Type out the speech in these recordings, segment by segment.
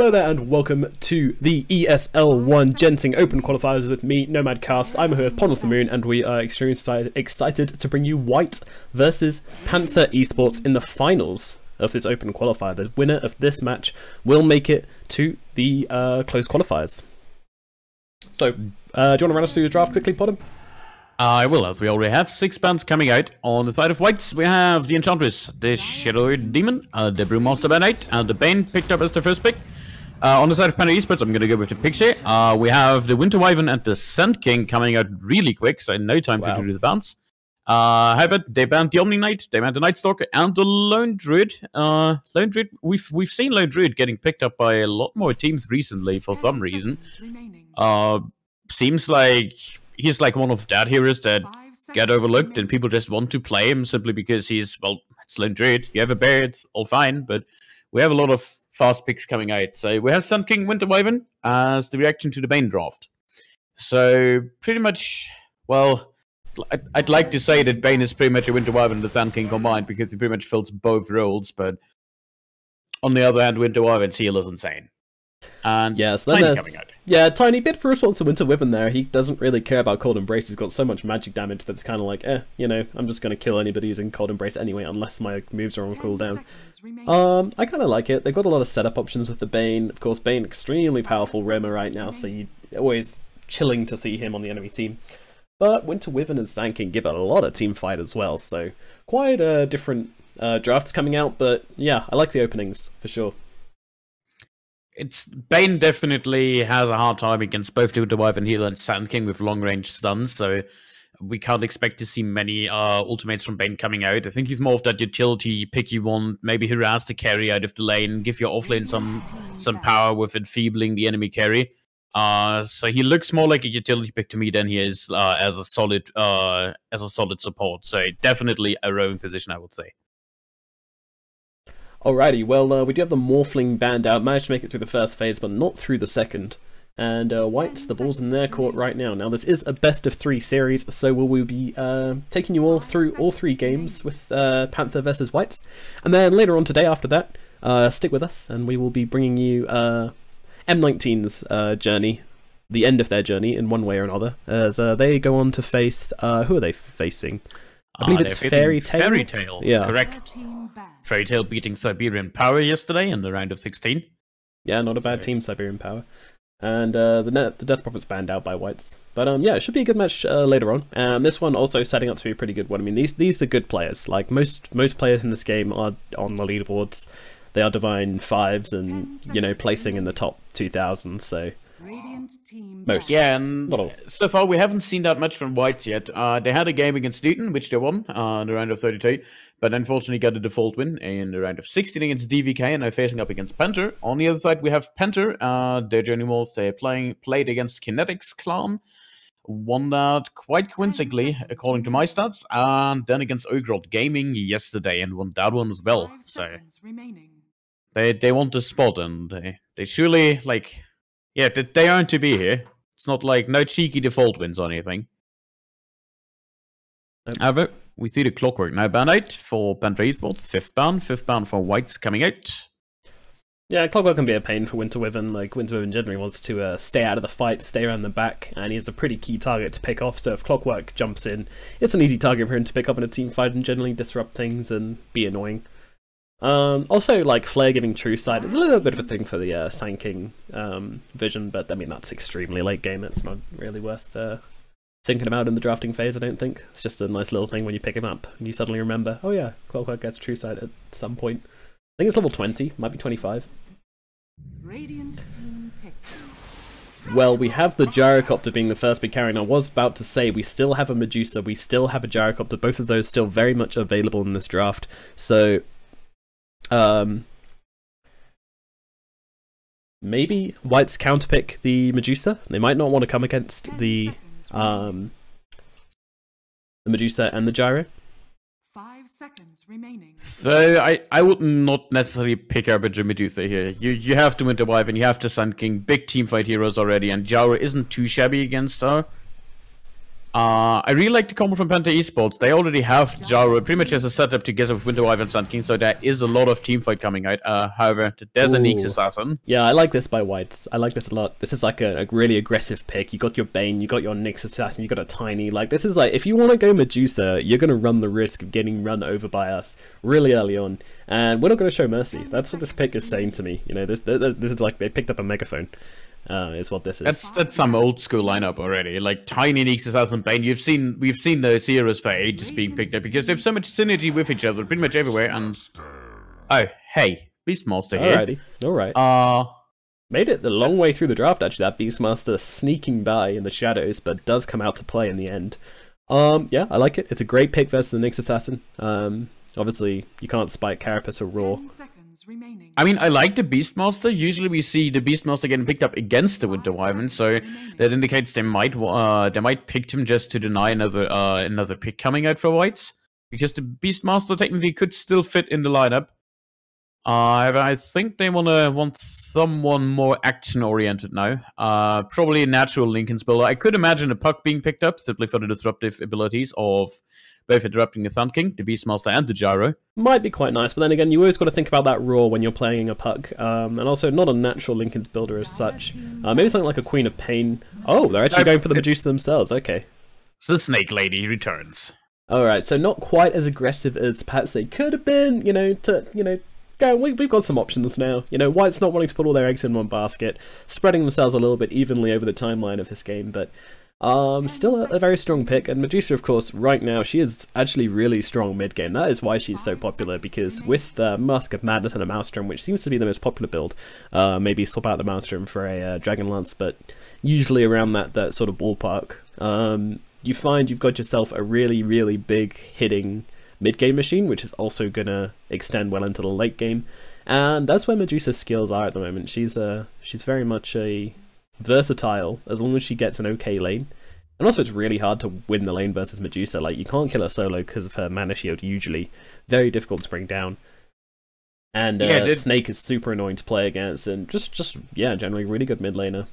Hello there and welcome to the ESL One Genting Open Qualifiers with me, Nomad Cast. I'm here with Pond of the Moon and we are extremely excited to bring you White versus Panther Esports in the finals of this Open Qualifier. The winner of this match will make it to the closed qualifiers. So, do you want to run us through the draft quickly, Podham? I will, as we already have 6 bands coming out. On the side of Whites, we have the Enchantress, the Shadow Demon, the Brewmaster by Night, and the Bane picked up as the first pick. On the side of Panther Esports, I'm going to go with the Pixie. We have the Winter Wyvern and the Sand King coming out really quick, so no time to do the bounce. However, they banned the Omni Knight, they banned the Night Stalker, and the Lone Druid. Lone Druid, we've seen Lone Druid getting picked up by a lot more teams recently for some reason. Seems like he's like one of that heroes that get overlooked and people just want to play him simply because he's, well, it's Lone Druid. You have a bear, it's all fine, but we have a lot of fast picks coming out. So we have Sand King, Winter Wyvern as the reaction to the Bane draft. So pretty much, well, I'd like to say that Bane is pretty much a Winter Wyvern and the Sand King combined because he pretty much fills both roles, but on the other hand, Winter Wyvern's heal is insane. And yes, Tiny coming out. Yeah, Tiny, bit for response to Winter Wyvern there. He doesn't really care about Cold Embrace. He's got so much magic damage that it's kind of like, you know, I'm just going to kill anybody using Cold Embrace anyway, unless my moves are on cooldown. I kind of like it. They've got a lot of setup options with the Bane. Of course, Bane, extremely powerful roamer right now, so you always chilling to see him on the enemy team. But Winter Wyvern and Sand King give a lot of team fight as well, so quite different drafts coming out, but yeah, I like the openings, for sure. Bane definitely has a hard time against both the Winter Wyvern healer and Sand King with long-range stuns, so we can't expect to see many ultimates from Bane coming out. I think he's more of that utility pick you want, maybe harass the carry out of the lane, give your offlane some power with enfeebling the enemy carry. So he looks more like a utility pick to me than he is as a solid support. So definitely a roaming position, I would say. Alrighty, well, we do have the Morphling band out. Managed to make it through the first phase, but not through the second. And Whites, the ball's in their court right now. Now, this is a best-of-3 series, so we will be taking you all through all 3 games with Panther versus Whites. And then later on today, after that, stick with us, and we will be bringing you M19's journey, the end of their journey in one way or another, as they go on to face, who are they facing? I believe it's Fairy Tail. Fairy Tail, yeah. Correct. Fairy Tail beating Siberian Power yesterday in the round of 16. Yeah, not a bad team, Siberian Power. And the Death Prophet's banned out by Whites. But yeah, it should be a good match later on. This one also setting up to be a pretty good one. I mean, these are good players. Like, most players in this game are on the leaderboards. They are Divine 5s and, you know, placing in the top 2,000, so... Most. Yeah, and so far we haven't seen that much from Whites yet. They had a game against Newton, which they won in the round of 32, but unfortunately got a default win in the round of 16 against DVK, and they're facing up against Panther. On the other side, we have Panther. Their journey was they played against Kinetics Clan, won that quite convincingly, according to my stats, and then against Ogrod Gaming yesterday, and won that one as well. So they want the spot, and they surely, like... Yeah, they aren't to be here. It's not like no cheeky default wins or anything. However, we see the Clockwork now ban out for Panther Esports, 5th ban for Whites coming out. Yeah, Clockwork can be a pain for Winter Wyvern. Like, Winter Wyvern generally wants to stay out of the fight, stay around the back, and he's a pretty key target to pick off, so if Clockwork jumps in, it's an easy target for him to pick up in a team fight and generally disrupt things and be annoying. Also, like, Flare giving True Sight is a little bit of a thing for the Sand King vision, but I mean, that's extremely late game. It's not really worth thinking about in the drafting phase, I don't think. It's just a nice little thing when you pick him up and you suddenly remember, oh yeah, Clockwork gets True Sight at some point. I think it's level 20, might be 25. Radiant team pick. Well, we have the Gyrocopter being the first big carry, and I was about to say we still have a Medusa, we still have a Gyrocopter, both of those still very much available in this draft, so... maybe Whites counterpick the Medusa. They might not want to come against the Medusa and the Gyro. 5 seconds remaining. So I would not necessarily pick up a Medusa here. You have to Winter Wyvern, you have to Sand King, big team fight heroes already, and Gyro isn't too shabby against her. I really like the combo from Panther Esports. They already have Jaro pretty much as a setup together with Winter Wyvern and Sun King, so there is a lot of teamfight coming out. However, there's a Nyx Assassin. Yeah, I like this by Whites. I like this a lot. This is like a really aggressive pick. You got your Bane, you got your Nyx Assassin, you got a Tiny. Like, this is like, if you want to go Medusa, you're going to run the risk of getting run over by us really early on. And we're not going to show mercy. That's what this pick is saying to me. You know, this is like they picked up a megaphone. Is what this is. That's some old school lineup already. Like Tiny, Nyx Assassin, Bane. We've seen those heroes for ages being picked up because they have so much synergy with each other, pretty much everywhere. And oh, hey, Beastmaster here. Alrighty. Made it the long way through the draft. Actually, that Beastmaster sneaking by in the shadows, but does come out to play in the end. Yeah, I like it. It's a great pick versus the Nyx Assassin. Obviously, you can't spike Carapace or Raw. I mean, I like the Beastmaster. Usually we see the Beastmaster getting picked up against the Winter Wyvern, so that indicates they might pick him just to deny another pick coming out for Whites. Because the Beastmaster technically could still fit in the lineup. I think they want someone more action-oriented now. Probably a natural Lincoln's builder. I could imagine a Puck being picked up, simply for the disruptive abilities of both interrupting the Sun King, the Beastmaster, and the Gyro. Might be quite nice, but then again, you always got to think about that Raw when you're playing a Puck. And also, not a natural Lincoln's builder as such. Maybe something like a Queen of Pain. Oh, they're actually going for the Medusa themselves, okay. So the Snake Lady returns. Alright, so not quite as aggressive as perhaps they could have been, we've got some options now. White's not wanting to put all their eggs in one basket, spreading themselves a little bit evenly over the timeline of this game, but still a very strong pick. And Medusa, of course, right now, she is actually really strong mid-game. That is why she's so popular, because with Mask of Madness and a Maelstrom, which seems to be the most popular build, maybe swap out the Maelstrom for a Dragon Lance, but usually around that sort of ballpark, you find you've got yourself a really, really big hitting mid-game machine, which is also going to extend well into the late game. And that's where Medusa's skills are at the moment. She's very much a versatile, as long as she gets an okay lane. And also, it's really hard to win the lane versus Medusa. Like, you can't kill her solo because of her mana shield, usually. Very difficult to bring down. And Snake is super annoying to play against, and generally really good mid laner.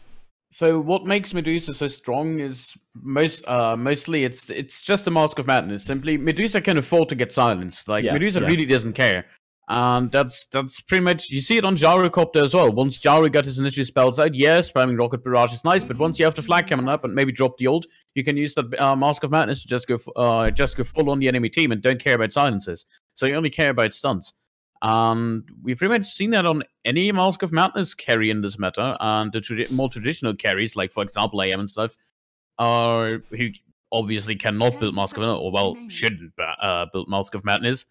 So what makes Medusa so strong is mostly it's just a Mask of Madness. Simply, Medusa can afford to get silenced. Like, Medusa really doesn't care. And that's pretty much, you see it on Gyrocopter as well. Once Gyro got his initial spells out, spamming Rocket Barrage is nice, but once you have the flag coming up and maybe drop the ult, you can use that Mask of Madness to just go full on the enemy team and don't care about silences. So you only care about stunts. And we've pretty much seen that on any Mask of Madness carry in this meta, and the more traditional carries, like for example AM and stuff, who obviously cannot build Mask of Madness, or well, shouldn't build Mask of Madness.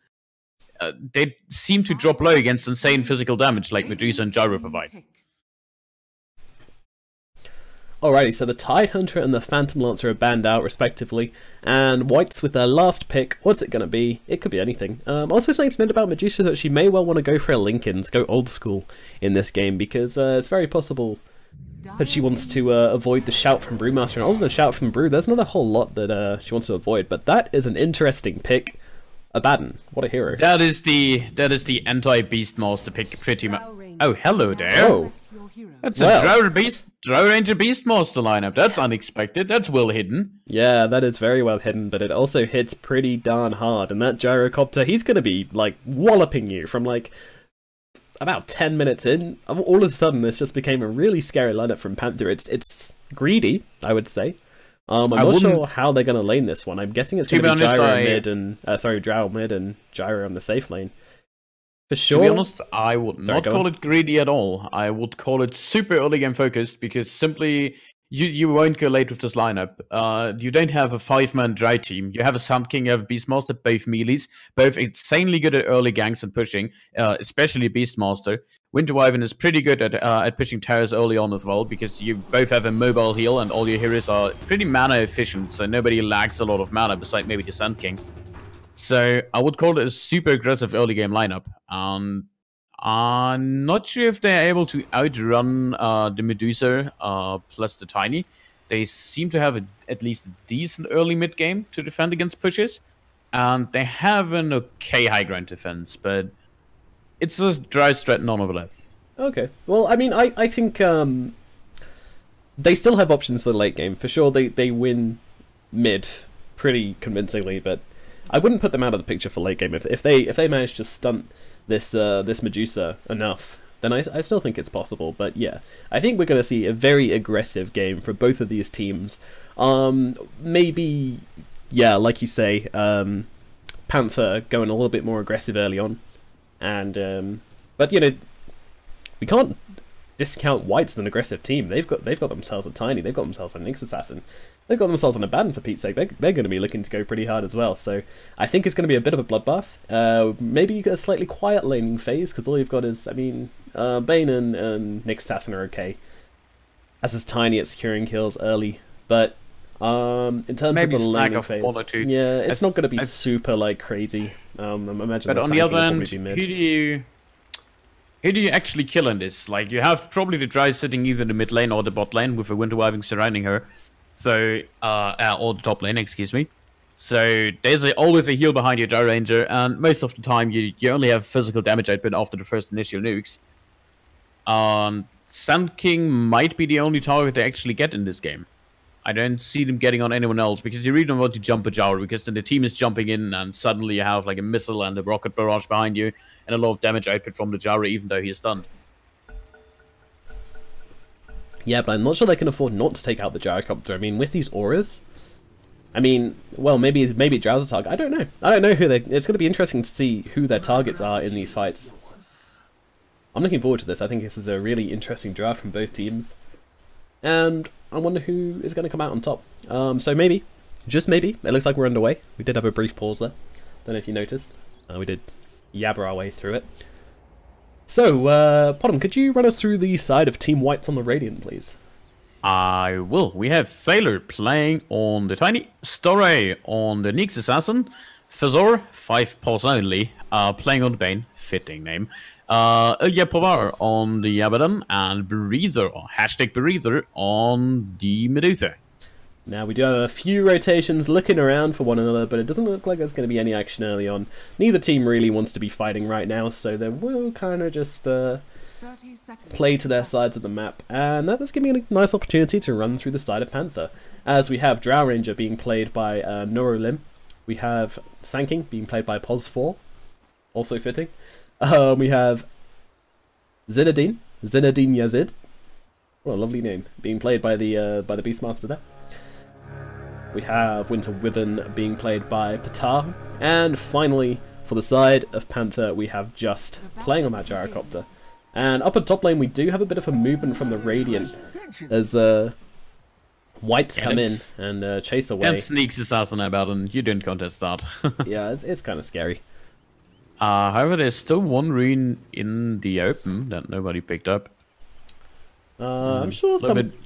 They seem to drop low against insane physical damage like Medusa and Gyro provide. Alrighty, so the Tidehunter and the Phantom Lancer are banned out respectively, and Whites with their last pick, what's it going to be? It could be anything. Also something to note about Medusa that she may well want to go for a Linken's, go old school in this game, because it's very possible that she wants to avoid the shout from Brewmaster, and other than shout from Brew, there's not a whole lot that she wants to avoid, but that is an interesting pick. Abaddon, what a hero. That is the anti-Beastmaster pick pretty much. Oh, hello there. Oh. That's a Drow Ranger Beastmaster lineup. That's unexpected. That's well hidden. Yeah, that is very well hidden, but it also hits pretty darn hard. And that Gyrocopter, he's going to be, like, walloping you from, like, about 10 minutes in. All of a sudden, this just became a really scary lineup from Panther. It's greedy, I would say. I'm not sure how they're going to lane this one. I'm guessing it's going to be Gyro mid and... Drow mid and Gyro on the safe lane. For sure. To be honest, I would not call it greedy at all. I would call it super early game focused, because simply you won't go late with this lineup. You don't have a 5-man dry team. You have a Sand King, you have Beastmaster, both melees, both insanely good at early ganks and pushing, especially Beastmaster. Winter Wyvern is pretty good at pushing towers early on as well, because you both have a mobile heal and all your heroes are pretty mana efficient, so nobody lags a lot of mana beside maybe the Sand King. So I would call it a super aggressive early game lineup. I'm not sure if they're able to outrun the Medusa plus the Tiny. They seem to have at least a decent early mid game to defend against pushes, and they have an okay high ground defense, but it's a dry strat nonetheless. Okay. Well, I mean, I think they still have options for the late game. For sure, they win mid pretty convincingly, but I wouldn't put them out of the picture for late game. If they manage to stunt this this Medusa enough, then I still think it's possible. But yeah, I think we're going to see a very aggressive game for both of these teams. Maybe, yeah, like you say, Panther going a little bit more aggressive early on, and but you know, we can't discount White's an aggressive team. They've got themselves a Tiny, they've got themselves an Nyx Assassin, they've got themselves an Abaddon for Pete's sake. They're going to be looking to go pretty hard as well. So I think it's going to be a bit of a bloodbath. Maybe you get a slightly quiet laning phase because all you've got is, I mean, Bane and Nyx Assassin are okay. As is Tiny at securing kills early, but in terms maybe of the snag laning off phase, one or two. yeah, it's not going to be super like crazy. I imagine. But on the other end, hand, who do you actually kill in this? Like, you have probably the Dry sitting either in the mid lane or the bot lane with a Winter Wyvern surrounding her. So, or the top lane, excuse me. So, there's always a heal behind your Dry Ranger, and most of the time you only have physical damage output after the first initial nukes. Sand King might be the only target they actually get in this game. I don't see them getting on anyone else, because you really don't want to jump a Jar, because then the team is jumping in and suddenly you have like a missile and a rocket barrage behind you and a lot of damage output from the Jar even though he's stunned. Yeah, but I'm not sure they can afford not to take out the Gyrocopter. I mean, with these auras, I mean, well, maybe Drow's a target. I don't know. I don't know who they... It's going to be interesting to see who their targets are in these fights. I'm looking forward to this. I think this is a really interesting draft from both teams. And I wonder who is going to come out on top. So maybe, just maybe, it looks like we're underway. We did have a brief pause there. Don't know if you noticed. We did yabber our way through it. So, Potom, could you run us through the side of Team White's on the Radiant, please? I will. We have Sailor playing on the Tiny, Storey on the Nyx Assassin, Fazor, 5 pause only, playing on the Bane, fitting name, Ilya Povar on the Abaddon, and Breezer, or hashtag Breezer, on the Medusa. Now, we do have a few rotations looking around for one another, but it doesn't look like there's going to be any action early on. Neither team really wants to be fighting right now, so they will kind of just play to their sides of the map. And that does give me a nice opportunity to run through the side of Panther, as we have Drow Ranger being played by Norolim. We have Sanking being played by Pos4, also fitting. We have Zinedine Yazid, what a lovely name, being played by the Beastmaster there. We have Winter Wyvern being played by Patar, and finally, for the side of Panther, we have Just playing on that Gyrocopter. And up at top lane, we do have a bit of a movement from the Radiant, as Whites come in and chase away. And sneaks Assassin about, and you didn't contest that. Yeah, it's kind of scary. However, there's still one rune in the open that nobody picked up. I'm sure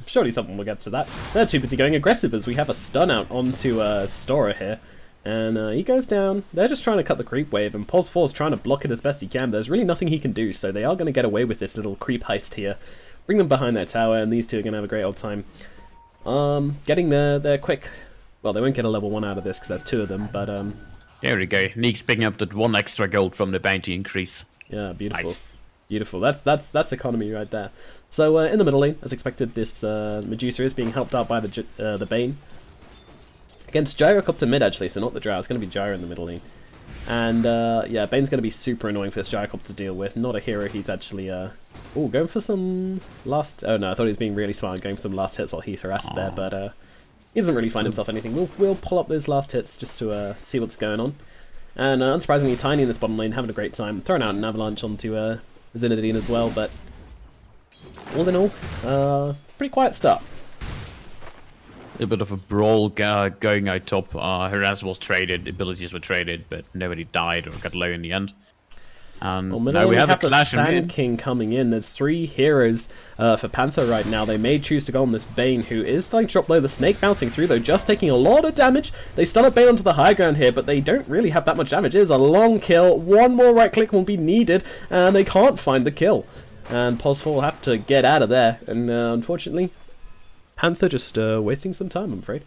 surely someone will get to that. They're too busy going aggressive as we have a stun out onto Stora here. And he goes down. They're just trying to cut the creep wave, and Pos4's trying to block it as best he can. There's really nothing he can do, so they are going to get away with this little creep heist here. Bring them behind their tower, and these two are going to have a great old time. Getting there quick. Well, they won't get a level 1 out of this because there's 2 of them, but there we go. Neek's picking up that 1 extra gold from the bounty increase. Yeah, beautiful. Nice. Beautiful. That's economy right there. So in the middle lane, as expected, this Medusa is being helped out by the Bane. Against Gyrocopter mid, actually, so not the Drow. It's going to be Gyro in the middle lane. And yeah, Bane's going to be super annoying for this Gyrocopter to deal with. Not a hero. He's actually going for some last... Oh no, I thought he was being really smart, going for some last hits while he's harassed there, but he doesn't really find himself anything. We'll pull up those last hits just to see what's going on. And unsurprisingly, Tiny in this bottom lane having a great time, throwing out an avalanche onto Zinedine as well, but all in all, pretty quiet start. A bit of a brawl going out top. Harass was traded, abilities were traded, but nobody died or got low in the end. And well, now we have a clash the Sand King coming in. There's 3 heroes for Panther right now. They may choose to go on this Bane, who is starting to drop low. The Snake bouncing through, though, just taking a lot of damage. They stun up Bane onto the high ground here, but they don't really have that much damage. It is a long kill. 1 more right click will be needed, and they can't find the kill. And Pos4 will have to get out of there. And unfortunately, Panther just wasting some time, I'm afraid.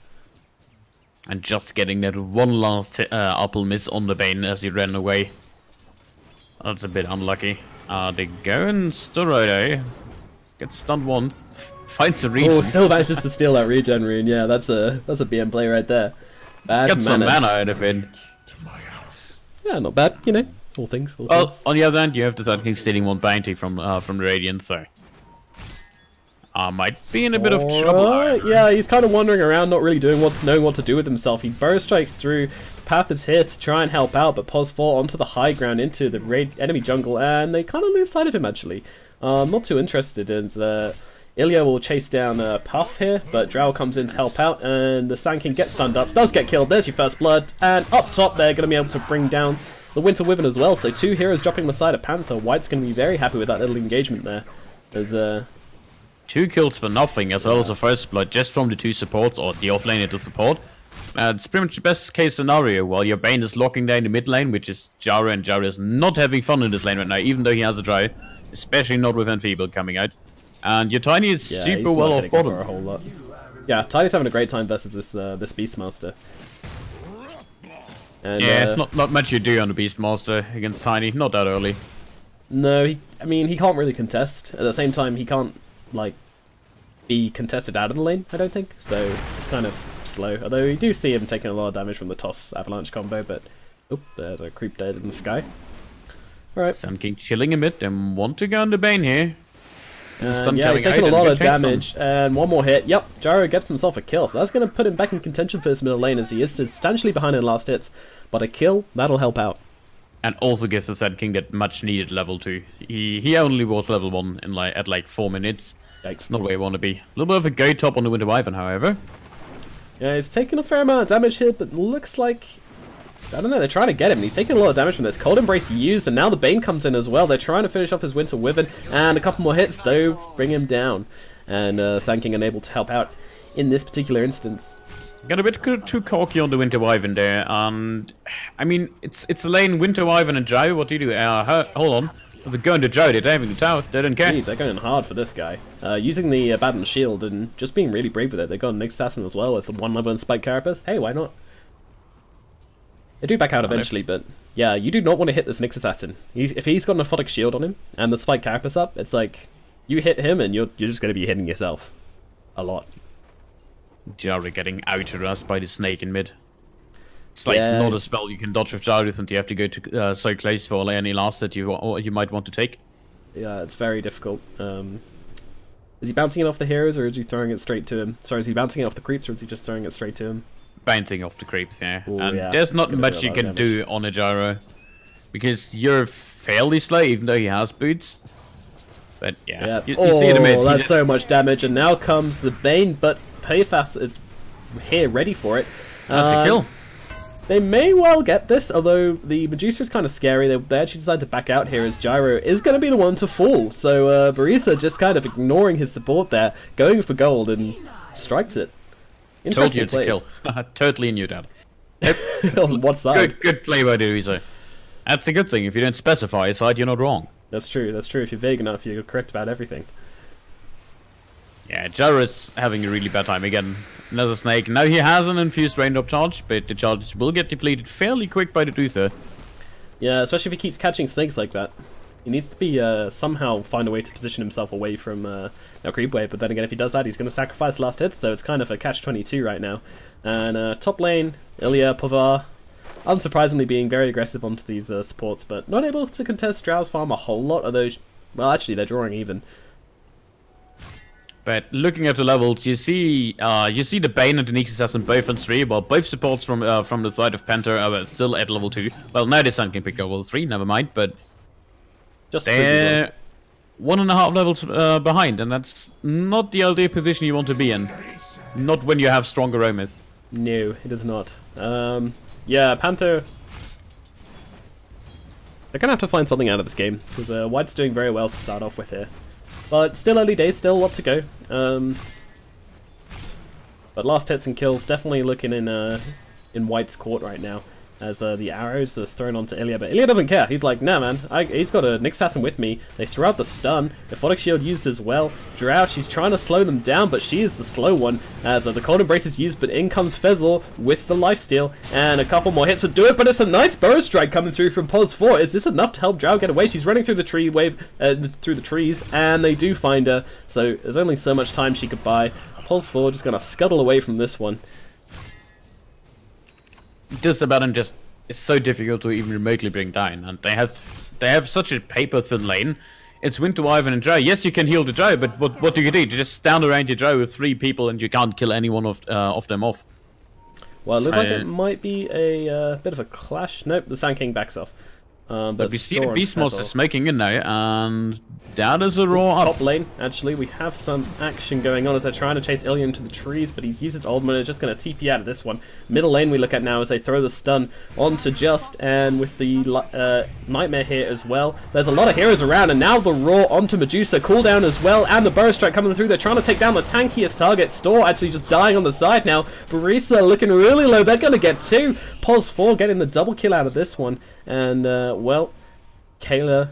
And just getting that 1 last apple miss on the Bane as he ran away. That's a bit unlucky. They go and Storey. Gets stunned once. Finds the regen. Oh, still manages to steal that regen rune. Yeah, that's a BM play right there. Bad Get some manage. mana out of it. Yeah, not bad. You know, all things. Well, on the other hand, you have the Sun King stealing one bounty from the Radiant, so might be in a bit of trouble. Yeah, he's kind of wandering around, not really knowing what to do with himself. He burrow strikes through. The Path is here to try and help out, but Pos fall onto the high ground into the enemy jungle, and they kind of lose sight of him actually. Not too interested, and Ilya will chase down Puff here, but Drow comes in to help out, and the Sand King gets stunned up, does get killed. There's your first blood, and up top they're going to be able to bring down the Winter Wyvern as well. So 2 heroes dropping the side of Panther. White's going to be very happy with that little engagement there. There's 2 kills for nothing, as well as the first blood, just from the 2 supports, or the offlaner to support. It's pretty much the best case scenario, while your Bane is locking down the mid lane, which is Jara, and Jara is not having fun in this lane right now, even though he has a Drow, especially not with Enfeebled coming out. And your Tiny is super well off bottom. For a whole lot. Yeah, Tiny's having a great time versus this Beastmaster. And, yeah, not much you do on the Beastmaster against Tiny, not that early. No, I mean, he can't really contest. At the same time, he can't, like, be contested out of the lane, I don't think. So, it's kind of slow. Although, you do see him taking a lot of damage from the Toss Avalanche combo, but... Oh, there's a creep dead in the sky. Alright. Sand King chilling a bit and want to go on the Bane here. Yeah, he's taking a lot of damage, and one more hit. Yep, Gyro gets himself a kill, so that's going to put him back in contention for his middle lane, as he is substantially behind in the last hits. But a kill, that'll help out. And also gives the Sand King that much needed level 2. He only was level 1 in at like 4 minutes. Yikes. Not where you want to be. A little bit of a go top on the Winter Wyvern, however. Yeah, he's taking a fair amount of damage here, but looks like... I don't know, they're trying to get him, and he's taking a lot of damage from this. Cold Embrace used, and now the Bane comes in as well. They're trying to finish off his Winter Wyvern, and a couple more hits, though, bring him down. And Sand King unable to help out in this particular instance. Got a bit too cocky on the Winter Wyvern there, and... I mean, it's a lane Winter Wyvern and Drow. What do you do? Hold on. There's a gun to Drow. They're having the tower. They don't care. Jeez, they're going hard for this guy. Using the Abaddon Shield and just being really brave with it. They've got an Assassin as well with the 1 level and Spike Carapace. Hey, why not? They do back out eventually, but yeah, you do not want to hit this Nyx Assassin. If he's got an Aphotic Shield on him and the Spike Carapace up, it's like you hit him and you're just going to be hitting yourself a lot. Jara getting out-harassed by the snake in mid. It's like not a spell you can dodge with Jarus, and you have to go to so close for any last that you might want to take. Yeah, it's very difficult. Is he bouncing it off the heroes, or is he throwing it straight to him? Sorry, is he bouncing it off the creeps, or is he just throwing it straight to him? Bouncing off the creeps, yeah. Ooh, and yeah, there's not much you can do on a Gyro, because you're fairly slow, even though he has boots. But yeah, you see the mid. That's so much damage, and now comes the Bane, but Payfast is here, ready for it. That's a kill. They may well get this, although the Medusa is kind of scary. They actually decide to back out here, as Gyro is going to be the one to fall. So Barisa just kind of ignoring his support there, going for gold, and strikes it. Interesting Told you it's a kill. Totally knew that. On what side? Good play by Dorizo. That's a good thing. If you don't specify a side, you're not wrong. That's true. That's true. If you're vague enough, you're correct about everything. Yeah, Gyro is having a really bad time again. Another snake. Now he has an infused raindrop charge, but the charge will get depleted fairly quick by the Medusa. Yeah, especially if he keeps catching snakes like that. He needs to be somehow find a way to position himself away from creep wave, but then again, if he does that, he's going to sacrifice last hits, so it's kind of a catch-22 right now. And top lane, Ilya, Pavar, unsurprisingly being very aggressive onto these supports, but not able to contest Drow's farm a whole lot, although, well, actually, they're drawing even. But looking at the levels, you see the Bane and the Nyx Assassin both on 3, while both supports from the side of Panther are still at level 2. Well, now the Sun can pick up level 3, never mind, but just they're 1.5 levels behind, and that's not the LD position you want to be in. Not when you have stronger roamers. No, it is not. Yeah, Panther... They're going to have to find something out of this game, because White's doing very well to start off with here. But still early days, still a lot to go. But last hits and kills definitely looking in White's court right now. as the arrows are thrown onto Ilya, but Ilya doesn't care. He's like, nah, man, he's got a Nyx Assassin with me. They throw out the stun. Aphotic Shield used as well. Drow, she's trying to slow them down, but she is the slow one, as the Cold Embrace is used, but in comes Fezzle with the lifesteal, and a couple more hits would do it, but it's a nice Burrow Strike coming through from Pos 4. Is this enough to help Drow get away? She's running through the tree wave, through the trees, and they do find her, so there's only so much time she could buy. Pos 4 just gonna scuttle away from this one. This Abaddon just is so difficult to even remotely bring down, and they have such a paper thin lane. It's Winter Wyvern and Drow. Yes, you can heal the Drow, but what do? You just stand around your Drow with 3 people and you can't kill any one of them off. Well, it looks like it might be a bit of a clash. Nope, the Sand King backs off. But we see the Beast Monster smoking in now, and that is a raw up. Top lane, actually, we have some action going on as they're trying to chase Ilya into the trees, but he's used his ultimate and is just going to TP out of this one. Middle lane we look at now as they throw the stun onto Just, and with the Nightmare here as well. There's a lot of heroes around, and now the Raw onto Medusa, cooldown as well, and the Burrow Strike coming through. They're trying to take down the tankiest target. Store actually just dying on the side now. Barisa looking really low. They're going to get 2. Pos 4 getting the double kill out of this one. And, well, Kayla,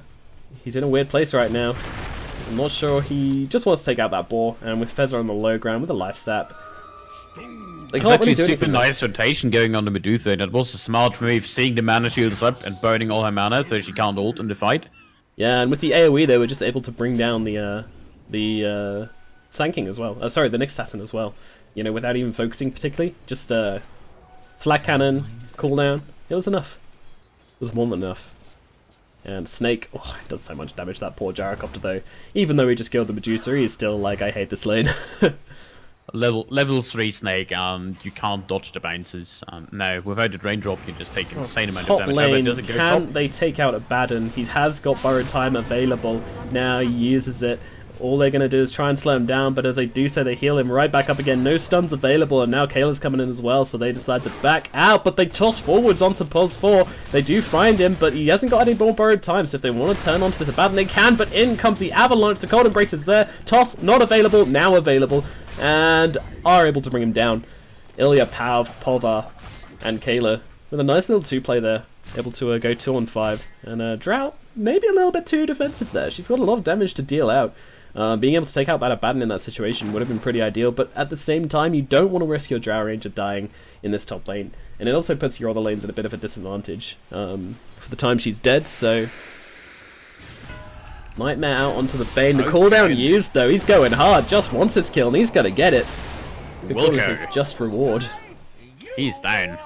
he's in a weird place right now. I'm not sure, he just wants to take out that boar, and with Fezzer on the low ground with a life sap. They can't really do super nice rotation going on the Medusa. That was a smart move, seeing the mana shields up and burning all her mana so she can't ult in the fight. Yeah, and with the AoE they were just able to bring down the Sand King as well. Sorry, the Nyx Assassin as well. You know, without even focusing particularly. Just flat cannon, cooldown. It was enough. It was more than enough. And Snake, oh, it does so much damage, that poor Gyrocopter though. Even though he just killed the Medusa, he's still like, I hate this lane. level 3 Snake, you can't dodge the bounces. No, without the raindrop, you just take an insane amount of damage. Lane, can they take out Abaddon? He has got Burrow Time available. Now he uses it. All they're going to do is try and slow him down, but as they do so, they heal him right back up again. No stuns available, and now Kayla's coming in as well, so they decide to back out, but they toss forwards onto Pos 4. They do find him, but he hasn't got any more borrowed time, so if they want to turn onto this Abaddon, they can, but in comes the Avalanche. The Cold Embrace is there. Toss, not available, now available, and are able to bring him down. Ilya, Pav, Polvar, and Kayla with a nice little 2-play there. Able to go 2 on 5. And Drow, maybe a little bit too defensive there. She's got a lot of damage to deal out. Being able to take out that Abaddon in that situation would have been pretty ideal, but at the same time, you don't want to risk your Drow Ranger dying in this top lane. And it also puts your other lanes at a bit of a disadvantage for the time she's dead, so... Nightmare out onto the Bane. The cooldown used, though. He's going hard. Just wants his kill, and he's going to get it. His just reward. He's down.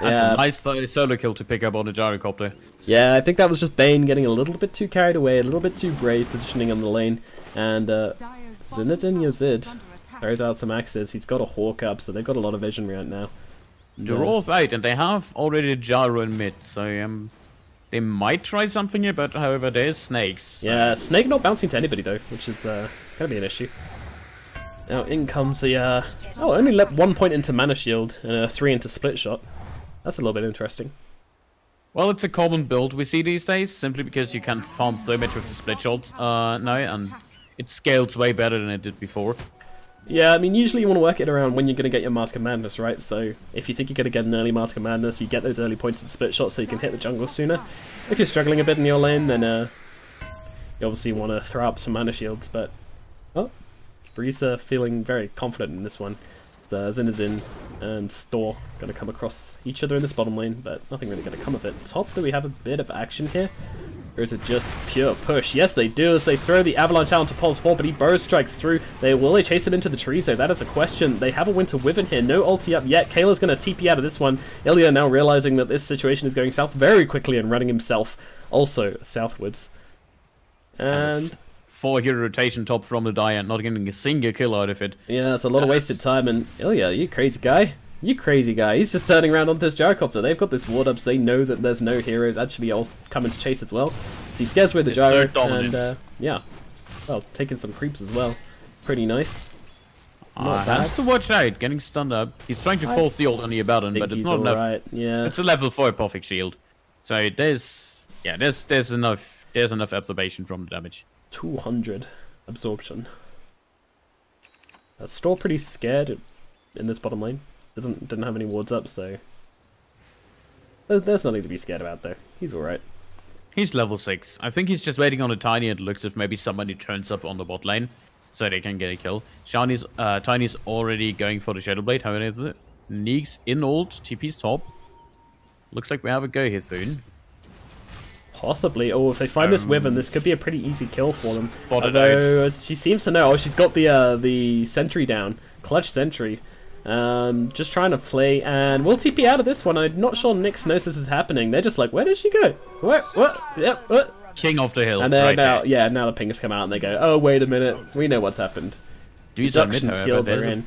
That's a nice solo kill to pick up on the Gyrocopter. Yeah, I think that was just Bane getting a little bit too carried away, a little bit too brave positioning on the lane. And Zinedine Yazid throws out some axes. He's got a Hawk up, so they've got a lot of vision right now. The Raw's out, and they have already Gyro in mid, so they might try something here, but however, there's Snakes. So. Yeah, Snake not bouncing to anybody though, which is going to be an issue. Now in comes the, only let 1 point into Mana Shield and 3 into Split Shot. That's a little bit interesting. Well, it's a common build we see these days, simply because you can farm so much with the Split Shot now, and it scales way better than it did before. Yeah, I mean, usually you want to work it around when you're going to get your Mask of Madness, right? So, if you think you're going to get an early Mask of Madness, you get those early points in Split Shot so you can hit the jungle sooner. If you're struggling a bit in your lane, then you obviously want to throw up some Mana Shields, but... Oh, Brisa feeling very confident in this one. Zinedine and Store going to come across each other in this bottom lane, but nothing really going to come of it. Top, do we have a bit of action here? Or is it just pure push? Yes, they do, as they throw the Avalanche out onto Pos 4, but he Burrow Strikes through. Will they chase him into the trees, though? That is a question. They have a Winter Wyvern here. No ulti up yet. Kayla's going to TP out of this one. Ilya now realizing that this situation is going south very quickly and running himself also southwards. And... 4-hero rotation top from the Diant, not getting a single kill out of it. Yeah, that's a lot of wasted time, and Ilya, you crazy guy. You crazy guy. He's just turning around onto this Gyrocopter. They've got this ward up, so they know that there's no heroes actually also coming to chase as well. So he scares away the Gyro, and yeah. Well, taking some creeps as well. Pretty nice. Has to watch out, getting stunned up. He's trying to force the ult on the Abaddon, but it's not enough. Right. Yeah. It's a level 4 Perfect Shield. So there's enough absorption from the damage. 200 absorption. Store pretty scared in this bottom lane. Didn't have any wards up, so There's nothing to be scared about there. He's alright. He's level 6. I think he's just waiting on a Tiny, and it looks if maybe somebody turns up on the bot lane so they can get a kill. Tiny's already going for the Shadow Blade. How many is it? Neeks in ult, TP's top. Looks like we have a go here soon. Possibly. Oh, if they find this Wyvern, this could be a pretty easy kill for them. Spotted Although she seems to know. Oh, she's got the sentry down. Clutch sentry. Just trying to play, and we'll TP out of this one. I'm not sure Nyx knows this is happening. They're just like, where did she go? What? Yep, what? King of the hill. And then right now, there. yeah, now the pingers come out and they go, oh, wait a minute. We know what's happened. Deduction skills are in.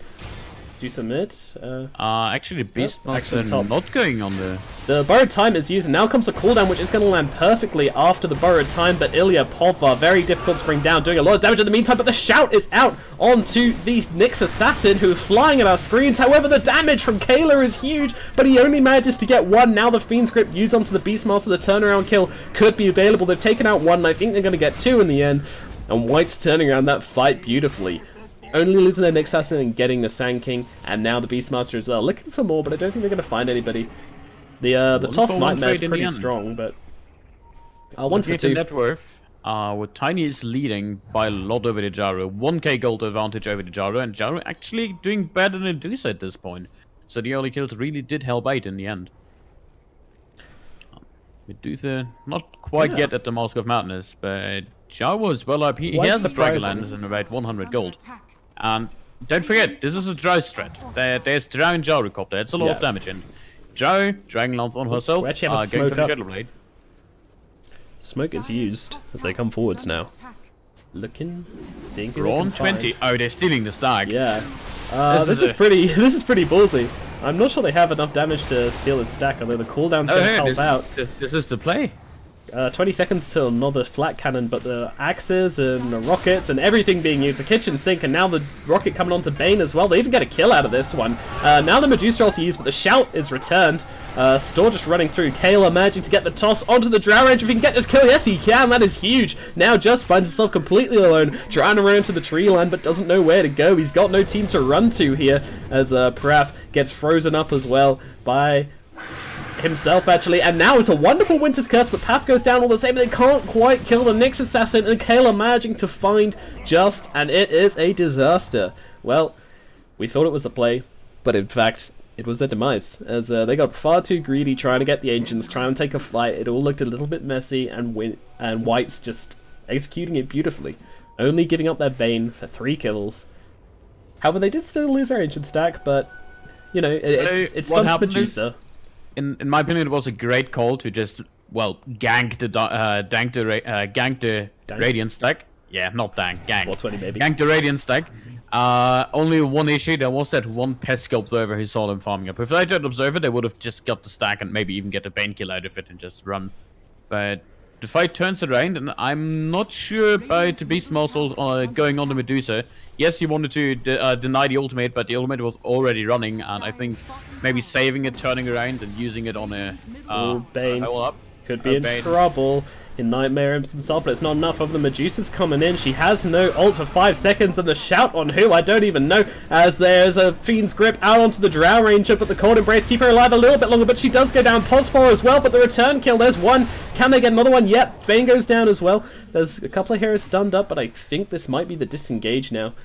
Do you submit? Actually, Beastmaster top. not going on the... The borrowed time is used, and now comes the cooldown, which is going to land perfectly after the borrowed time, but Ilya Pova, very difficult to bring down, doing a lot of damage in the meantime, but the shout is out onto the Nyx assassin, who is flying at our screens. However, the damage from Kayla is huge, but he only manages to get one. Now the Fiend's Grip used onto the Beastmaster, the turnaround kill could be available. They've taken out one, and I think they're going to get two in the end, and White's turning around that fight beautifully. Only losing their Nyx assassin and getting the Sand King, and now the Beastmaster as well. Looking for more, but I don't think they're going to find anybody. The Toss Nightmare is pretty strong, but... 1 for 2. Net worth, with Tiny is leading by a lot over the Jaro. 1k gold advantage over the Jaro, and Jaro actually doing better than Medusa at this point. So the early kills really did help out in the end. Medusa, not quite yet at the Mask of Madness, but Jaro is well up. He has a Dragonlance and about 100 gold. And don't forget, this is a Drow strat. There's Drow and Jarocopter. It's a lot of damage in. Drow, Dragonlance on herself, going for the Shadow Blade. Smoke is used as they come forwards now. Looking, seeing who Brawn they can 20. find. Oh, they're stealing the stag. Yeah. This is pretty ballsy. I'm not sure they have enough damage to steal his stack, although the cooldown's going to help out. This is the play. 20 seconds till another flat cannon, but the axes and the rockets and everything being used. The kitchen sink, and now the rocket coming onto Bane as well. They even get a kill out of this one. Now the Medusa ult to use, but the shout is returned. Store just running through. Kayla managing to get the toss onto the Drow Ranger. If he can get this kill, yes he can. That is huge. Now Just finds himself completely alone, trying to run into the tree line, but doesn't know where to go. He's got no team to run to here, as Paraf gets frozen up as well by himself actually, and now it's a wonderful Winter's Curse, but Path goes down all the same. They can't quite kill the Nyx assassin, and Kayla managing to find Just, and it is a disaster. Well, we thought it was a play, but in fact it was their demise, as they got far too greedy trying to get the Ancients, trying to take a fight. It all looked a little bit messy, and White's just executing it beautifully, only giving up their Bane for 3 kills. However, they did still lose their Ancient stack, but you know, it stunts Medusa. In my opinion, it was a great call to just, well, gank the Radiant stack. Yeah, not gank. 420, baby. Gank the Radiant stack. Only one issue, there was that one Pesca Observer who saw them farming up. If they did Observer, they would have just got the stack and maybe even get a Bane kill out of it and just run. But the fight turns around, and I'm not sure about the Beastmaster going on the Medusa. Yes, he wanted to deny the ultimate, but the ultimate was already running, and I think maybe saving it, turning around, and using it on a Bane up. Could be in trouble. In Nightmare himself, but it's not enough of the Medusa's coming in. She has no ult for 5 seconds, and the shout on who, I don't even know, as there's a Fiend's Grip out onto the Drow Ranger, but the Cold Embrace keep her alive a little bit longer, but she does go down. Posphor as well, but the return kill, there's one. Can they get another one? Yep, Bane goes down as well. There's a couple of heroes stunned up, but I think this might be the disengage now.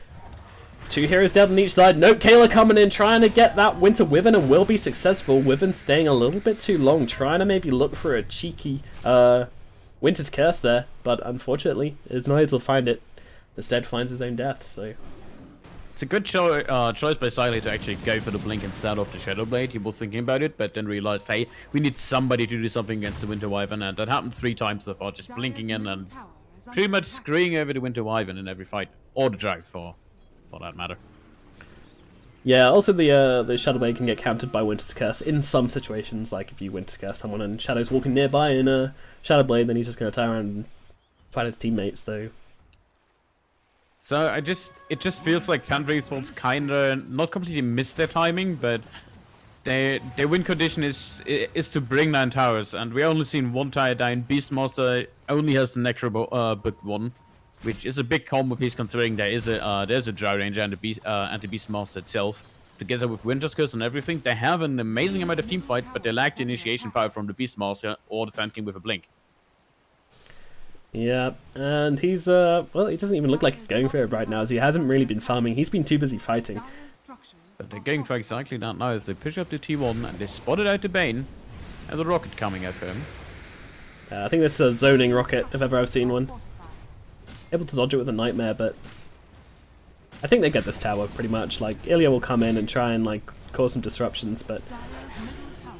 2 heroes down on each side. Nope, Kayla coming in, trying to get that Winter Wyvern, and will be successful. Wyvern staying a little bit too long, trying to maybe look for a cheeky Winter's Curse there, but unfortunately is not able to find it. Instead finds his own death, so... It's a good choice by Siley to actually go for the Blink instead of the Shadow Blade. He was thinking about it, but then realized, hey, we need somebody to do something against the Winter Wyvern, and that happened 3 times so far, just blinking in and pretty much screwing over the Winter Wyvern in every fight. Or the Drag, for that matter. Yeah, also the Shadow Blade can get countered by Winter's Curse in some situations, like if you Winter's Curse someone and Shadow's walking nearby in a Shadow Blade, then he's just going to turn around and fight his teammates, so... So it just feels like Panther Esports kinda not completely missed their timing, but their win condition is to bring down towers, and we only seen 1 tower down. Beastmaster only has the Necro booked 1, which is a big combo piece considering there's a Drow Ranger and the Beastmaster itself. together with Winter's Curse and everything, they have an amazing amount of team fight, but they lack the initiation power from the Beastmaster or the Sand King with a blink. Yeah, and he's, well, he doesn't even look like he's going for it right now, as he hasn't really been farming. He's been too busy fighting. But they're going for exactly that now, as they push up the T1 and they spotted out the Bane. There's a rocket coming at him. I think this is a zoning rocket, if ever I've seen one. Able to dodge it with a nightmare, but I think they get this tower pretty much. Like, Ilya will come in and try and like cause some disruptions, but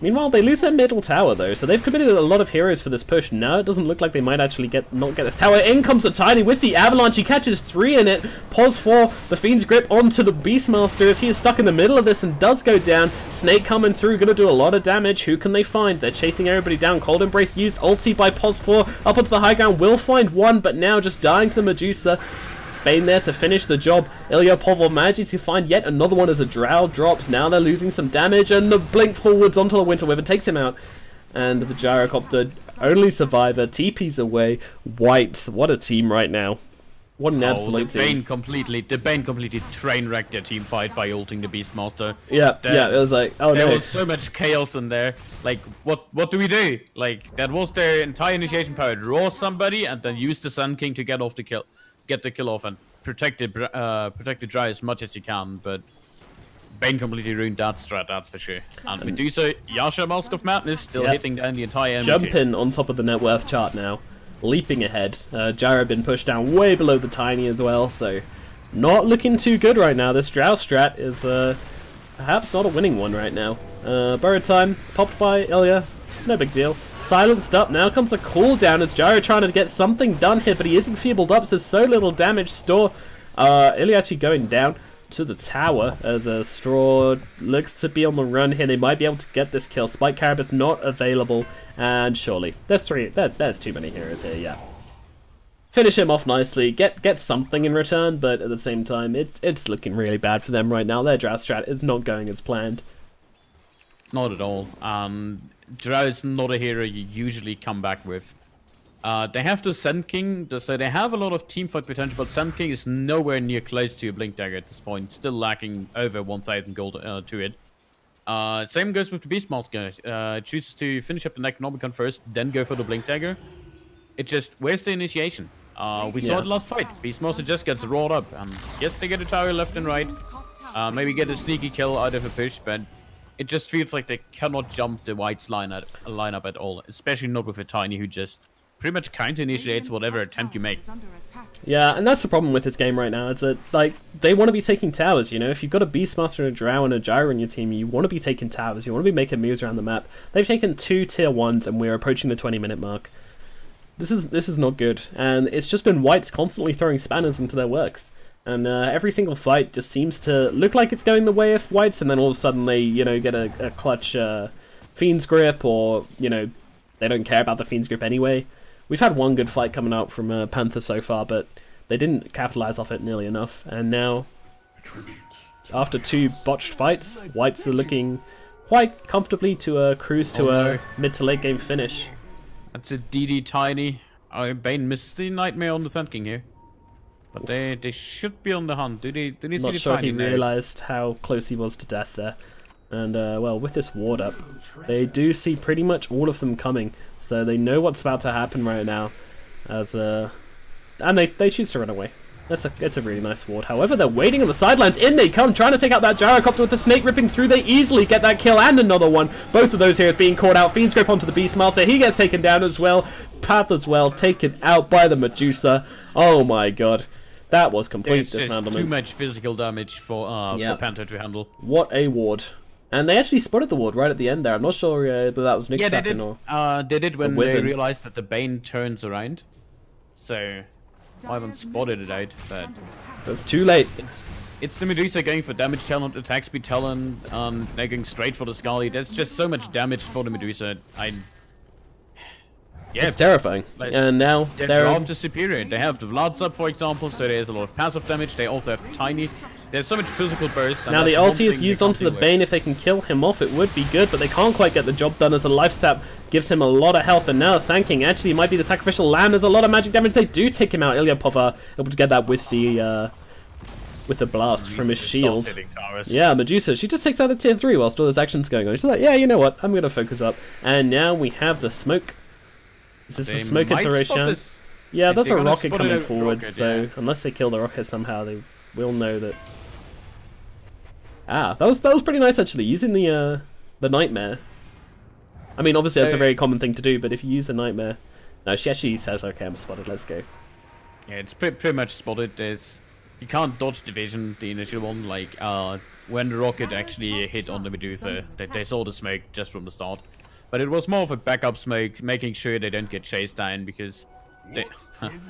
meanwhile they lose their middle tower though, so they've committed a lot of heroes for this push. Now it doesn't look like they might actually not get this tower. In comes the Tiny with the avalanche. He catches 3 in it. Pause for the Fiend's Grip onto the Beastmaster as he is stuck in the middle of this and does go down. Snake coming through, gonna do a lot of damage. Who can they find? They're chasing everybody down. Cold Embrace used, ulti by Pause 4 up onto the high ground. Will find one, but now just dying to the Medusa. Bane there to finish the job. Ilya Povol managing to find yet another one as a Drow drops. Now they're losing some damage, and the blink forwards onto the Winter Wyvern takes him out. And the Gyrocopter, only survivor, TP's away. Whites, what a team right now. What an absolute team. The Bane completely train wrecked their team fight by ulting the Beastmaster. Yeah, it was like, oh no. There was so much chaos in there. Like, what do we do? Like, that was their entire initiation power. Draw somebody and then use the Sun King to get the kill off and protect the Dry as much as you can, but Bane completely ruined that strat, that's for sure. And Medusa, Yasha, Mask of Madness, still hitting down the entire enemy. Jumping on top of the net worth chart now, leaping ahead. Jara been pushed down way below the Tiny as well, so not looking too good right now. This Drow strat is perhaps not a winning one right now. Burrow time, popped by Ilya, no big deal. Silenced up, now comes a cooldown as Gyro trying to get something done here, but he is enfeebled up, so little damage. Store, Ilya actually going down to the tower as Straw looks to be on the run here. They might be able to get this kill. Spike Carabas not available, and surely there's too many heroes here, yeah. Finish him off nicely, get something in return, but at the same time, it's looking really bad for them right now. Their draft strat is not going as planned. Not at all. Drow is not a hero you usually come back with. They have the Sand King, so they have a lot of teamfight potential, but Sand King is nowhere near close to a Blink Dagger at this point. Still lacking over 1,000 gold to it. Same goes with the Beastmaster. Chooses to finish up the Necronomicon first, then go for the Blink Dagger. It just, where's the initiation? We saw it last fight. Beastmaster just gets roared up, and yes, they get a tower left and right. Maybe get a sneaky kill out of a push, but it just feels like they cannot jump the White's lineup at all, especially not with a Tiny who just pretty much counter-initiates whatever attempt you make. Yeah, and that's the problem with this game right now, is that, like, they want to be taking towers, you know? If you've got a Beastmaster and a Drow and a Gyro in your team, you want to be taking towers, you want to be making moves around the map. They've taken 2 tier 1s, and we're approaching the 20-minute mark. This is not good, and it's just been Whites constantly throwing spanners into their works. And every single fight just seems to look like it's going the way of Whites, and then all of a sudden they, you know, get a clutch Fiend's Grip, or, you know, they don't care about the Fiend's Grip anyway. We've had one good fight coming out from Panther so far, but they didn't capitalize off it nearly enough. And now, after 2 botched fights, Whites are looking quite comfortably to cruise to a mid to late game finish. That's a DD Tiny. Bane missed the Nightmare on the Sand King here. But they should be on the hunt. Do they see the Not sure Tiny he there? realized how close he was to death there. And, well, with this ward up, they do see pretty much all of them coming. So they know what's about to happen right now. And they choose to run away. It's a really nice ward. However, they're waiting on the sidelines. In they come, trying to take out that Gyrocopter with the snake ripping through. They easily get that kill and another one. Both of those heroes being caught out. Fiend's Grip onto the Beastmaster. He gets taken down as well. Path as well, taken out by the Medusa. Oh my god. That was complete dismantlement. Too much physical damage for Panther to handle. What a ward. And they actually spotted the ward right at the end there. I'm not sure whether that was Nick Satin or... they did when they realized that the Bane turns around. So, I haven't spotted it out, but... It's too late. It's the Medusa going for damage talent, attack speed talent, they're going straight for the Scully. There's just so much damage for the Medusa. Yeah, it's terrifying. Like, and now their draft is superior. They have the Vlads up, for example, so there's a lot of passive damage. They also have Tiny. There's so much physical burst. Now the ulti is used onto the Bane. If they can kill him off, it would be good, but they can't quite get the job done as a life sap gives him a lot of health. And now Sand King actually might be the sacrificial lamb. There's a lot of magic damage. They do take him out. Ilya Pova able to get that with the with a blast from his shield. Hitting towers. Yeah, Medusa, she just takes out a tier 3 whilst all those actions going on. She's like, yeah, you know what, I'm going to focus up. And now we have the smoke. Is this the smoke into Roshan? Yeah, there's a rocket coming forward, so unless they kill the rocket somehow, they will know that... Ah, that was pretty nice actually, using the nightmare. I mean, obviously that's a very common thing to do, but if you use a nightmare... No, she actually says, okay, I'm spotted, let's go. Yeah, it's pretty much spotted. You can't dodge the vision, the initial one, like, when the rocket actually hit on the Medusa, they saw the smoke just from the start. But it was more of a backup smoke, making sure they don't get chased down, because they...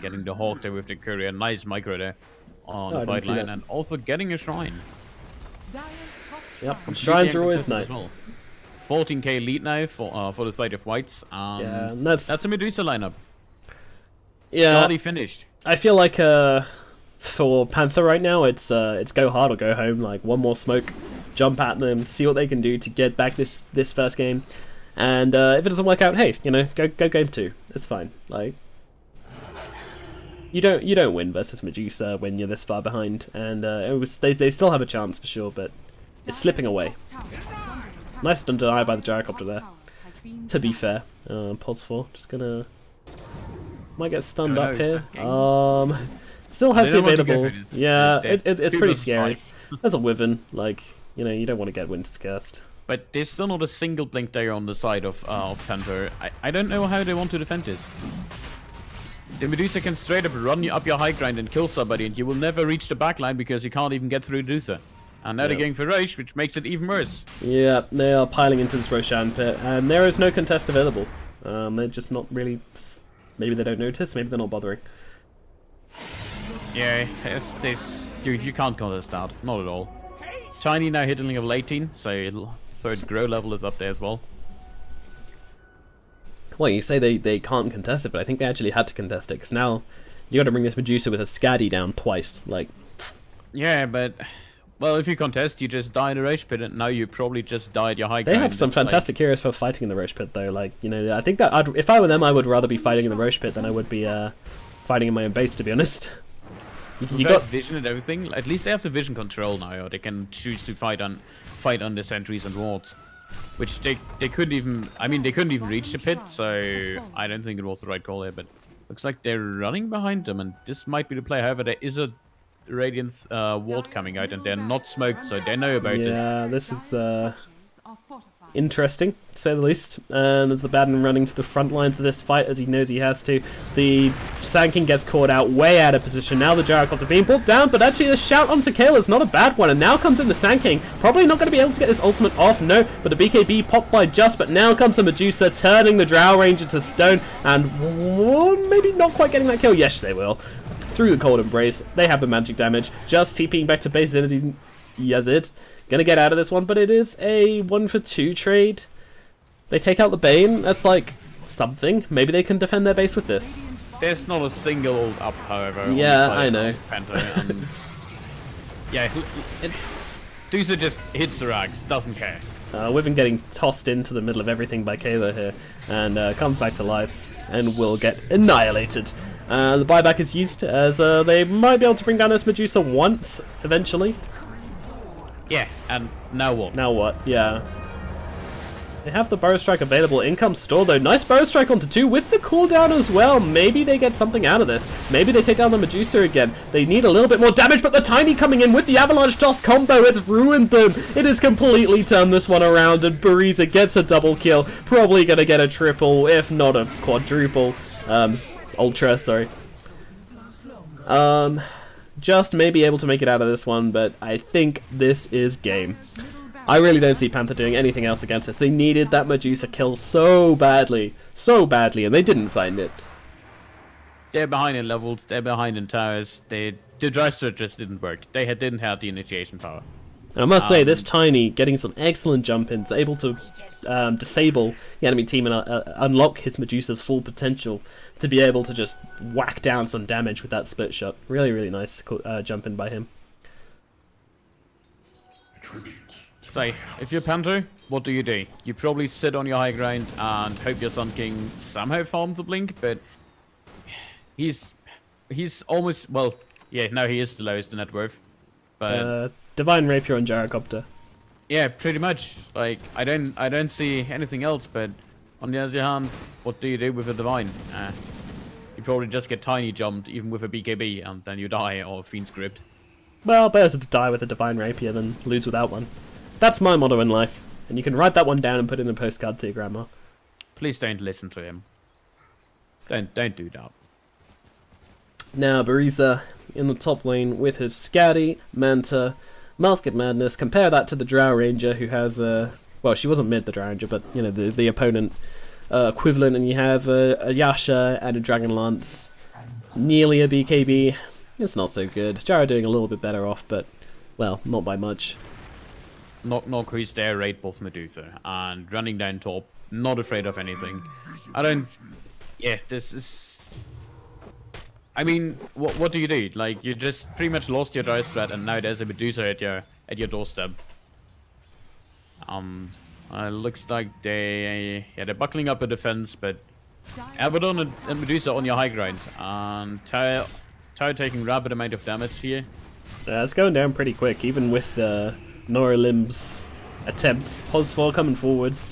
getting the Hawk there with the courier, nice micro there on the sideline, and also getting a shrine. Yep, shrines are always nice. Well. 14k lead now for the side of whites. Yeah, that's a Medusa lineup. Yeah, already finished. I feel like for Panther right now, it's go hard or go home. Like one more smoke, jump at them, see what they can do to get back this first game, and if it doesn't work out, hey, you know, go game 2. It's fine. Like you don't win versus Medusa when you're this far behind, and they still have a chance for sure, but it's slipping away. Nice deny by the gyrocopter there. To be fair, pulse 4 just gonna might get stunned up here. Still has the available. Yeah, it's pretty scary. There's a Wyvern, like, you know, you don't want to get Winter's Cursed. But there's still not a single blink there on the side of Panther. I don't know how they want to defend this. The Medusa can straight up run you up your high ground and kill somebody, and you will never reach the backline because you can't even get through Medusa. And now they're going for Roche, which makes it even worse. Yeah, they are piling into this Roshan pit, and there is no contest available. They're just not really... Maybe they don't notice, maybe they're not bothering. Yeah, it's this. You can't contest that, not at all. Tiny now hitting level 18, so third grow level is up there as well. Well, you say they can't contest it, but I think they actually had to contest it, because now you got to bring this Medusa with a Scaddy down twice. Like, yeah, but... Well, if you contest, you just die in the Roche Pit, and now you probably just died your high ground. They have some fantastic heroes for fighting in the Roche Pit, though. Like, you know, I think that if I were them, I would rather be fighting in the Roche Pit than I would be fighting in my own base, to be honest. You got vision and everything. At least they have the vision control now, or they can choose to fight on the sentries and wards, which they couldn't even. I mean, they couldn't even reach the pit, so I don't think it was the right call here. But looks like they're running behind them, and this might be the play. However, there is a Radiance ward coming out, and they're not smoked, so they know about this. Yeah, this is interesting, to say the least. As the Baden running to the front lines of this fight, as he knows he has to. The Sand King gets caught out, way out of position. Now the Gyrocopter being pulled down, but actually the shout onto Kayla is not a bad one, and now comes in the Sand King. Probably not going to be able to get this ultimate off, no, but the BKB popped by just, but now comes the Medusa, turning the Drow Ranger to stone, and maybe not quite getting that kill. Yes, they will. Through the Cold Embrace, they have the magic damage, just TPing back to base Zinedine Yazid. Gonna get out of this one, but it is a 1-for-2 trade. They take out the Bane, that's like something. Maybe they can defend their base with this. There's not a single ult up, however. Yeah, I know. Panther, yeah, Medusa just hits the rags, doesn't care. Wyvern getting tossed into the middle of everything by Kayla here, and comes back to life, and will get annihilated. The buyback is used as they might be able to bring down this Medusa once, eventually. Yeah, and now what? Now what? Yeah. They have the Burrow Strike available. Income store though. Nice Burrow Strike onto 2 with the cooldown as well. Maybe they get something out of this. Maybe they take down the Medusa again. They need a little bit more damage, but the Tiny coming in with the Avalanche Toss combo. It's ruined them. It has completely turned this one around, and Bariza gets a double kill. Probably going to get a triple, if not a quadruple. Ultra, sorry. Just may be able to make it out of this one, but I think this is game. I really don't see Panther doing anything else against us. They needed that Medusa kill so badly, and they didn't find it. They're behind in levels, they're behind in towers. The dry strike just didn't work. They didn't have the initiation power. And I must say, this Tiny getting some excellent jump-ins, able to disable the enemy team and unlock his Medusa's full potential to be able to just whack down some damage with that split shot. Really, really nice jump-in by him. So, if you're Panther, what do? You probably sit on your high ground and hope your Sun King somehow farms a blink, but he's almost, well, yeah, no, he is the lowest in net worth. But Divine Rapier on Gyrocopter. yeah, pretty much. Like I don't see anything else. But on the other hand, what do you do with a Divine? You probably just get tiny jumped, even with a BKB, and then you die or Fiend Script. Well, better to die with a Divine Rapier than lose without one. That's my motto in life, and you can write that one down and put it in a postcard to your grandma. Please don't listen to him. Don't do that. Now, Bariza in the top lane with his Scouty, Manta, Mask of Madness. Compare that to the Drow Ranger, who has well, she wasn't mid, the Drow Ranger, but you know, the opponent equivalent, and you have a Yasha and a Dragon Lance, nearly a BKB. It's not so good. Jara doing a little bit better off, but well, not by much. Knock who's there, raid boss Medusa, and running down top, not afraid of anything. Yeah, this is. I mean, what do you do? Like, you just pretty much lost your dry strat, and now there's a Medusa at your doorstep. Looks like they're buckling up a defense, but Abaddon and Medusa on your high ground, and Tower taking rapid amount of damage here. It's going down pretty quick, even with Nora Lim's attempts. Posfor coming forwards.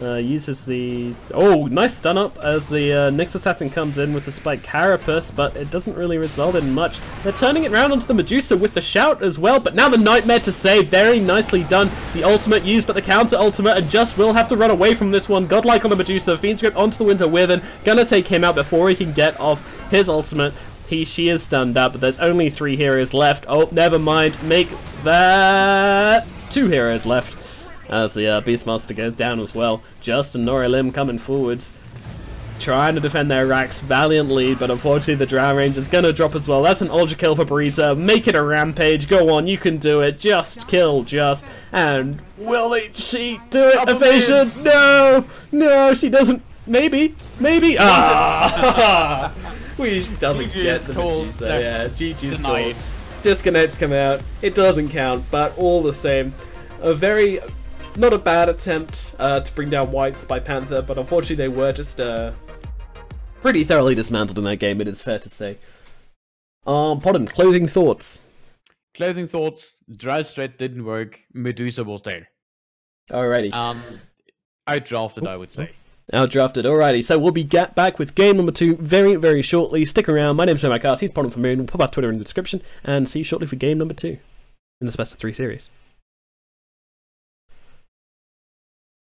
Uses the... Oh, nice stun up as the Nyx Assassin comes in with the Spike Carapace, but it doesn't really result in much. They're turning it around onto the Medusa with the Shout as well, but now the Nightmare to save. Very nicely done. The ultimate used, but the counter ultimate, and just will have to run away from this one. Godlike on the Medusa. Fiend Script onto the Winter Wyvern. Gonna take him out before he can get off his ultimate. She is stunned up, but there's only 3 heroes left. Oh, never mind. Make that 2 heroes left. As the Beastmaster goes down as well. Just and Nora Lim coming forwards. Trying to defend their racks valiantly, but unfortunately the Drow Ranger's gonna drop as well. That's an Ultra kill for Barita. Make it a rampage. Go on, you can do it. Just kill Just. And will she do it? Evasion! No! No, she doesn't. Maybe. Maybe. Ah! She doesn't get the Medusa. No. Yeah, GG's called. Disconnects come out. It doesn't count, but all the same. Not a bad attempt to bring down Whites by Panther, but unfortunately they were just pretty thoroughly dismantled in that game, it is fair to say. Podden, closing thoughts. Closing thoughts, Dry Strat didn't work, Medusa was there. Alrighty. Outdrafted, I would say. Outdrafted, alrighty. So we'll be back with game number 2 very, very shortly. Stick around. My name's Nomad Cast, he's Podden from Moon. We'll put our Twitter in the description, and see you shortly for game number 2 in this best of 3 series.